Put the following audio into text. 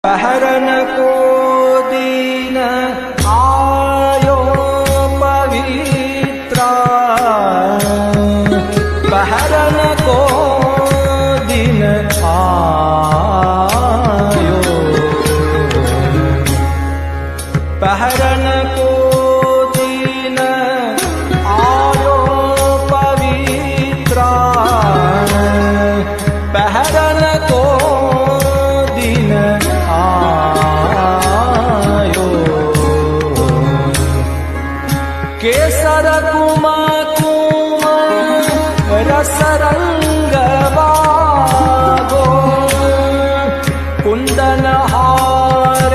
पहरन को दीन आयो पवित्रा, पहरन को दीन आयो, पहरन को दीन आयो पवित्रा, पहरन को दीन आयो। केसर कुमा कुमा रस रंग बागो, कुंदन हार